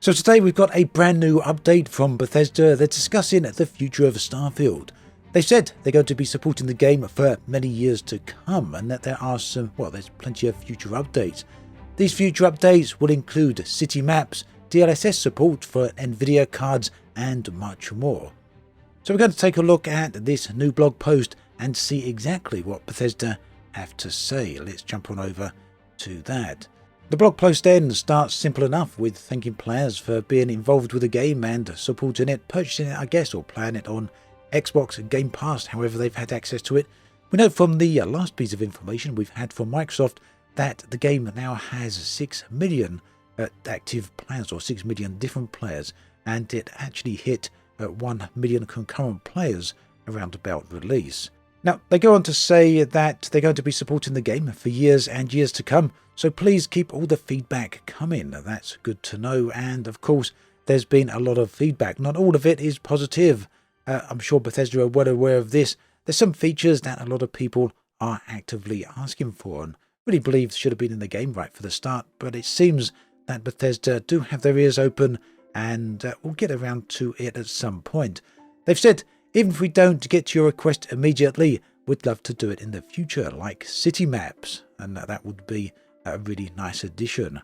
So today we've got a brand new update from Bethesda. They're discussing the future of Starfield. They said they're going to be supporting the game for many years to come and that there are there's plenty of future updates. These future updates will include city maps, DLSS support for Nvidia cards and much more. So we're going to take a look at this new blog post and see exactly what Bethesda have to say. Let's jump on over to that. The blog post then starts simple enough with thanking players for being involved with the game and supporting it, purchasing it I guess, or playing it on Xbox and Game Pass, however they've had access to it. We know from the last piece of information we've had from Microsoft that the game now has 6 million active players, or 6 million different players, and it actually hit 1 million concurrent players around about release. Now, they go on to say that they're going to be supporting the game for years and years to come, so please keep all the feedback coming. That's good to know, and of course, there's been a lot of feedback. Not all of it is positive. I'm sure Bethesda are well aware of this. There's some features that a lot of people are actively asking for, and really believe should have been in the game right for the start, but it seems that Bethesda do have their ears open, and we'll get around to it at some point. They've said, even if we don't get to your request immediately, we'd love to do it in the future, like city maps, and that would be a really nice addition.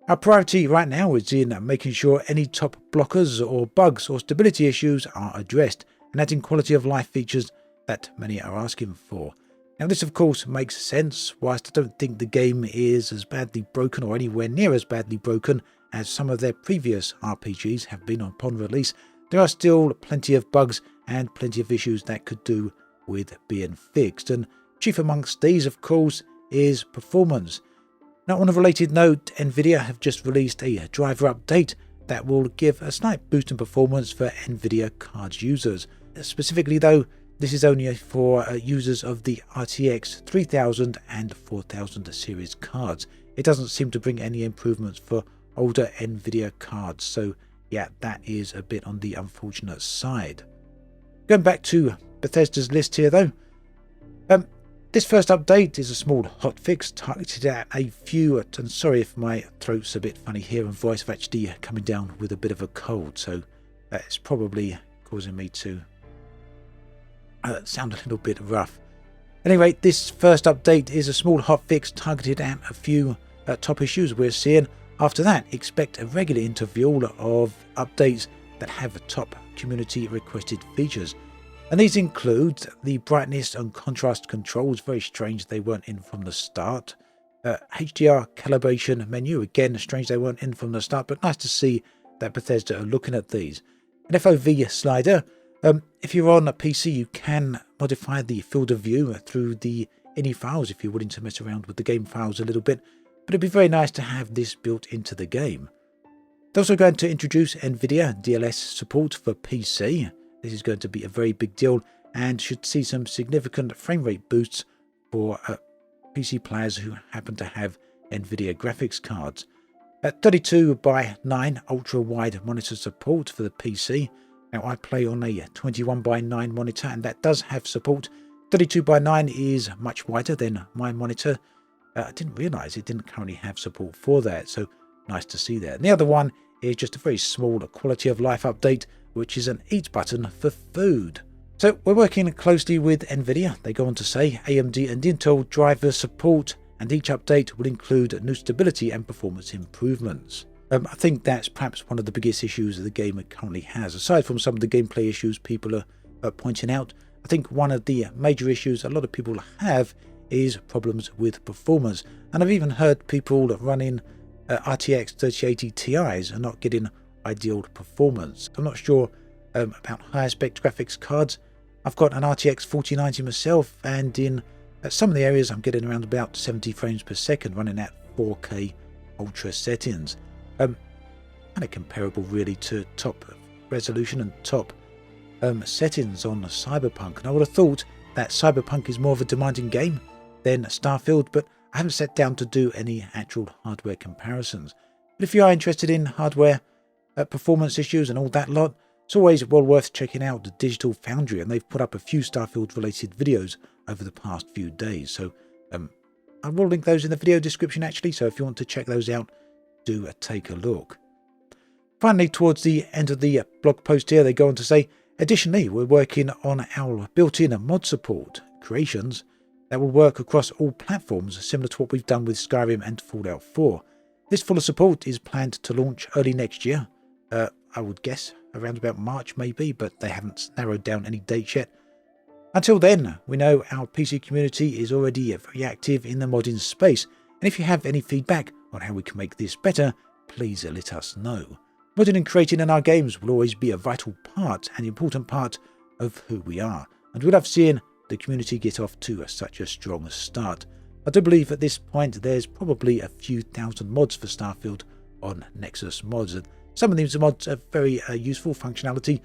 Our priority right now is in making sure any top blockers or bugs or stability issues are addressed, and adding quality of life features that many are asking for. Now this of course makes sense. Whilst I don't think the game is as badly broken or anywhere near as badly broken as some of their previous RPGs have been upon release, there are still plenty of bugs and plenty of issues that could do with being fixed, and chief amongst these of course is performance. Now on a related note, Nvidia have just released a driver update that will give a slight boost in performance for Nvidia cards users. Specifically though, this is only for users of the RTX 3000 and 4000 series cards. It doesn't seem to bring any improvements for older Nvidia cards, so yeah, that is a bit on the unfortunate side. Going back to Bethesda's list here though, this first update is a small hotfix targeted at a few, and sorry if my throat's a bit funny here and voice, I've actually coming down with a bit of a cold, so it's probably causing me to sound a little bit rough. Anyway, this first update is a small hotfix targeted at a few top issues we're seeing. After that, expect a regular interval of updates that have top community requested features. And these include the brightness and contrast controls, very strange they weren't in from the start. HDR calibration menu, again strange they weren't in from the start, but nice to see that Bethesda are looking at these. An FOV slider, if you're on a PC you can modify the field of view through the INI files if you're willing to mess around with the game files a little bit, but it'd be very nice to have this built into the game. They're also going to introduce Nvidia DLSS support for PC. This is going to be a very big deal and should see some significant frame rate boosts for PC players who happen to have Nvidia graphics cards. 32 by 9 ultra wide monitor support for the PC. Now I play on a 21 by 9 monitor and that does have support. 32 by 9 is much wider than my monitor. I didn't realise it didn't currently have support for that, so nice to see that. And the other one is just a very small quality of life update, which is an eat button for food. So we're working closely with Nvidia. They go on to say AMD and Intel driver support, and each update will include new stability and performance improvements. I think that's perhaps one of the biggest issues the game currently has. Aside from some of the gameplay issues people are pointing out, I think one of the major issues a lot of people have is problems with performance. And I've even heard people running RTX 3080 Ti's are not getting ideal performance. I'm not sure about higher spec graphics cards. I've got an RTX 4090 myself, and in some of the areas I'm getting around about 70 frames per second running at 4K ultra settings. Kind of comparable really to top resolution and top settings on Cyberpunk. And I would have thought that Cyberpunk is more of a demanding game than Starfield, but I haven't sat down to do any actual hardware comparisons. But if you are interested in hardware performance issues and all that lot, it's always well worth checking out the Digital Foundry, and they've put up a few Starfield related videos over the past few days, so I will link those in the video description actually, so if you want to check those out, do take a look. Finally, towards the end of the blog post here, they go on to say, additionally, we're working on our built-in mod support creations that will work across all platforms, similar to what we've done with Skyrim and Fallout 4. This fuller support is planned to launch early next year. I would guess around about March maybe, but they haven't narrowed down any dates yet. Until then, we know our PC community is already very active in the modding space, and if you have any feedback on how we can make this better, please let us know. Modding and creating in our games will always be a vital part and important part of who we are, and we love seeing the community get off to such a strong start. I do believe at this point there's probably a few thousand mods for Starfield on Nexus Mods. Some of these mods are very useful functionality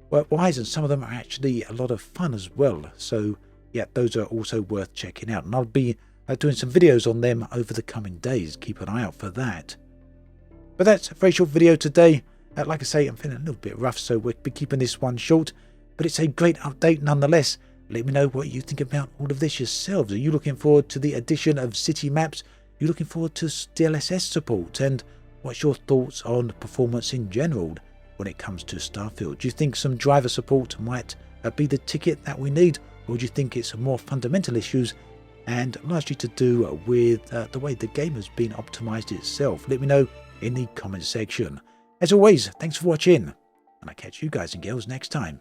work-wise, and some of them are actually a lot of fun as well. So yeah, those are also worth checking out, and I'll be doing some videos on them over the coming days. Keep an eye out for that. But that's a very short video today. Like I say, I'm feeling a little bit rough, so we'll be keeping this one short, but it's a great update nonetheless. Let me know what you think about all of this yourselves. Are you looking forward to the addition of city maps? Are you looking forward to DLSS support? And what's your thoughts on performance in general when it comes to Starfield? Do you think some driver support might be the ticket that we need? Or do you think it's more fundamental issues and largely to do with the way the game has been optimized itself? Let me know in the comment section. As always, thanks for watching, and I'll catch you guys and girls next time.